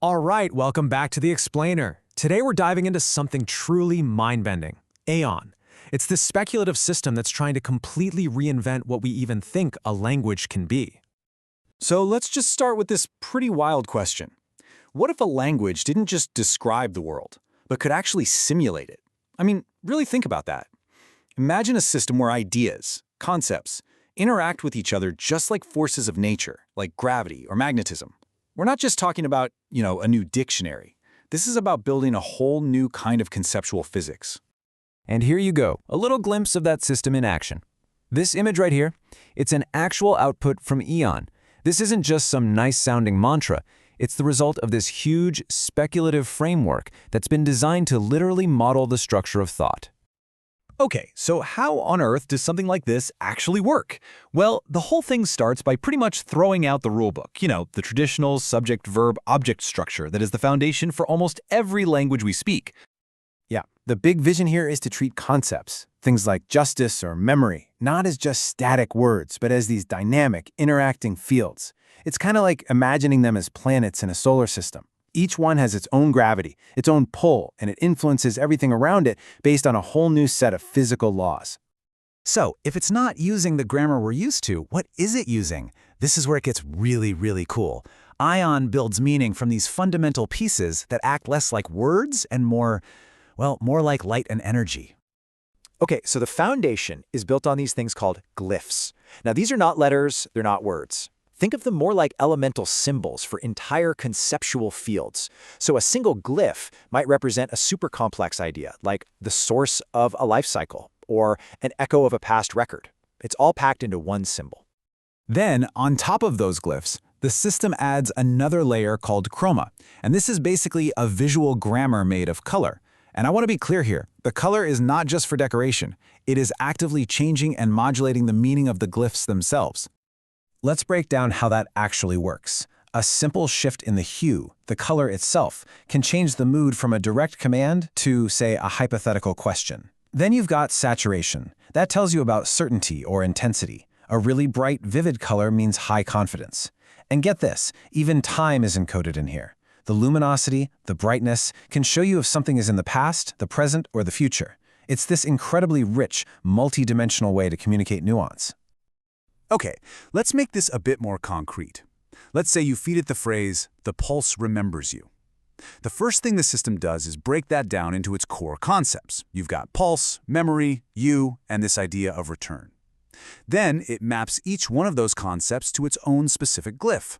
All right, welcome back to The Explainer. Today we're diving into something truly mind-bending, Aeon. It's this speculative system that's trying to completely reinvent what we even think a language can be. So let's just start with this pretty wild question. What if a language didn't just describe the world, but could actually simulate it? I mean, really think about that. Imagine a system where ideas, concepts, interact with each other just like forces of nature, like gravity or magnetism. We're not just talking about, a new dictionary. This is about building a whole new kind of conceptual physics. And here you go, a little glimpse of that system in action. This image right here, it's an actual output from Aeon. This isn't just some nice-sounding mantra. It's the result of this huge, speculative framework that's been designed to literally model the structure of thought. Okay, so how on earth does something like this actually work? Well, the whole thing starts by pretty much throwing out the rulebook, the traditional subject-verb-object structure that is the foundation for almost every language we speak. Yeah, the big vision here is to treat concepts, things like justice or memory, not as just static words, but as these dynamic, interacting fields. It's kind of like imagining them as planets in a solar system. Each one has its own gravity, its own pull, and it influences everything around it based on a whole new set of physical laws. So, if it's not using the grammar we're used to, what is it using? This is where it gets really, really cool. Aeon builds meaning from these fundamental pieces that act less like words and more like light and energy. Okay, so the foundation is built on these things called glyphs. Now, these are not letters, they're not words. Think of them more like elemental symbols for entire conceptual fields. So a single glyph might represent a super complex idea, like the source of a life cycle or an echo of a past record. It's all packed into one symbol. Then, on top of those glyphs, the system adds another layer called chroma. And this is basically a visual grammar made of color. And I want to be clear here, the color is not just for decoration. It is actively changing and modulating the meaning of the glyphs themselves. Let's break down how that actually works. A simple shift in the hue, the color itself, can change the mood from a direct command to, say, a hypothetical question. Then you've got saturation. That tells you about certainty or intensity. A really bright, vivid color means high confidence. And get this, even time is encoded in here. The luminosity, the brightness, can show you if something is in the past, the present, or the future. It's this incredibly rich, multi-dimensional way to communicate nuance. Okay, let's make this a bit more concrete. Let's say you feed it the phrase, "the pulse remembers you." The first thing the system does is break that down into its core concepts. You've got pulse, memory, you, and this idea of return. Then it maps each one of those concepts to its own specific glyph.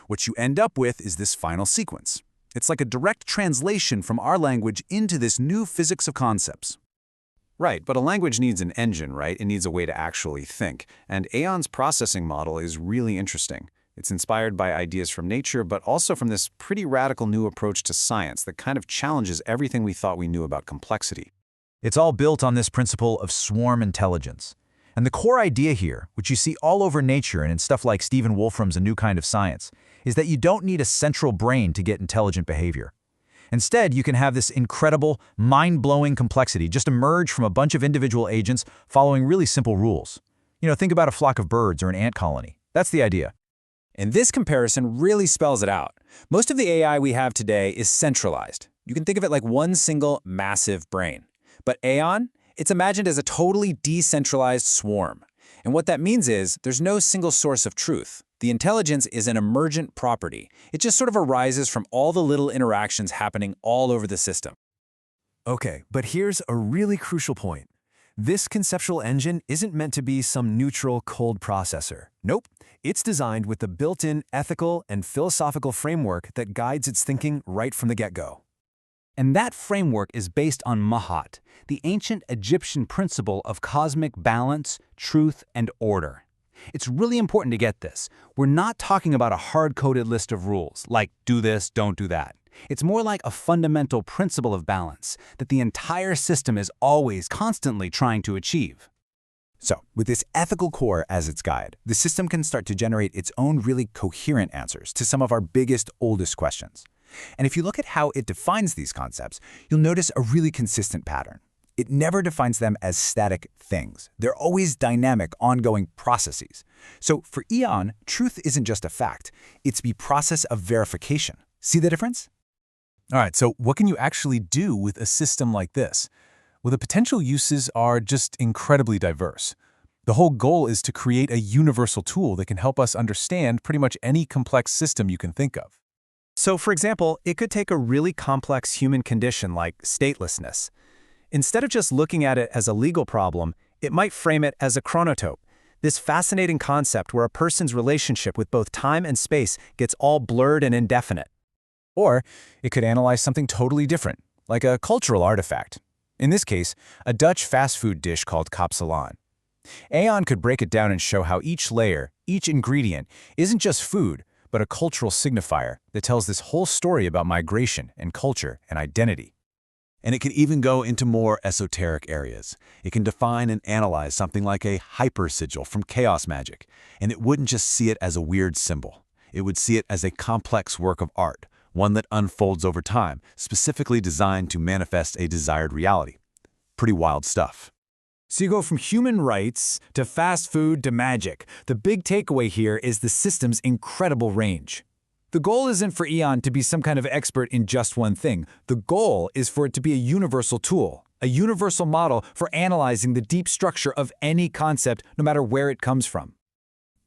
What you end up with is this final sequence. It's like a direct translation from our language into this new physics of concepts. Right, but a language needs an engine, right? It needs a way to actually think. And Aeon's processing model is really interesting. It's inspired by ideas from nature, but also from this pretty radical new approach to science that kind of challenges everything we thought we knew about complexity. It's all built on this principle of swarm intelligence. And the core idea here, which you see all over nature and in stuff like Stephen Wolfram's A New Kind of Science, is that you don't need a central brain to get intelligent behavior. Instead, you can have this incredible, mind-blowing complexity just emerge from a bunch of individual agents following really simple rules. Think about a flock of birds or an ant colony. That's the idea. And this comparison really spells it out. Most of the AI we have today is centralized. You can think of it like one single massive brain. But Aeon, it's imagined as a totally decentralized swarm. And what that means is there's no single source of truth. The intelligence is an emergent property. It just sort of arises from all the little interactions happening all over the system. Okay, but here's a really crucial point. This conceptual engine isn't meant to be some neutral, cold processor. Nope, it's designed with the built-in ethical and philosophical framework that guides its thinking right from the get-go. And that framework is based on Mahat, the ancient Egyptian principle of cosmic balance, truth, and order. It's really important to get this. We're not talking about a hard-coded list of rules, like do this, don't do that. It's more like a fundamental principle of balance that the entire system is always constantly trying to achieve. So, with this ethical core as its guide, the system can start to generate its own really coherent answers to some of our biggest, oldest questions. And if you look at how it defines these concepts, you'll notice a really consistent pattern. It never defines them as static things. They're always dynamic, ongoing processes. So for Aeon, truth isn't just a fact. It's the process of verification. See the difference? All right, so what can you actually do with a system like this? Well, the potential uses are just incredibly diverse. The whole goal is to create a universal tool that can help us understand pretty much any complex system you can think of. So, for example, it could take a really complex human condition like statelessness. Instead of just looking at it as a legal problem, it might frame it as a chronotope, this fascinating concept where a person's relationship with both time and space gets all blurred and indefinite. Or it could analyze something totally different, like a cultural artifact. In this case, a Dutch fast food dish called kapsalon. Aeon could break it down and show how each layer, each ingredient, isn't just food, but a cultural signifier that tells this whole story about migration and culture and identity. And it can even go into more esoteric areas. It can define and analyze something like a hypersigil from chaos magic, and it wouldn't just see it as a weird symbol. It would see it as a complex work of art, one that unfolds over time, specifically designed to manifest a desired reality. Pretty wild stuff. So you go from human rights to fast food to magic. The big takeaway here is the system's incredible range. The goal isn't for Aeon to be some kind of expert in just one thing. The goal is for it to be a universal tool, a universal model for analyzing the deep structure of any concept, no matter where it comes from.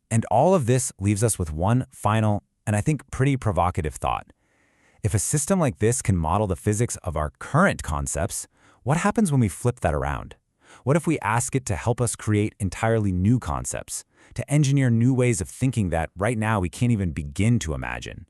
And all of this leaves us with one final, and I think pretty provocative thought. If a system like this can model the physics of our current concepts, what happens when we flip that around? What if we ask it to help us create entirely new concepts, to engineer new ways of thinking that right now we can't even begin to imagine?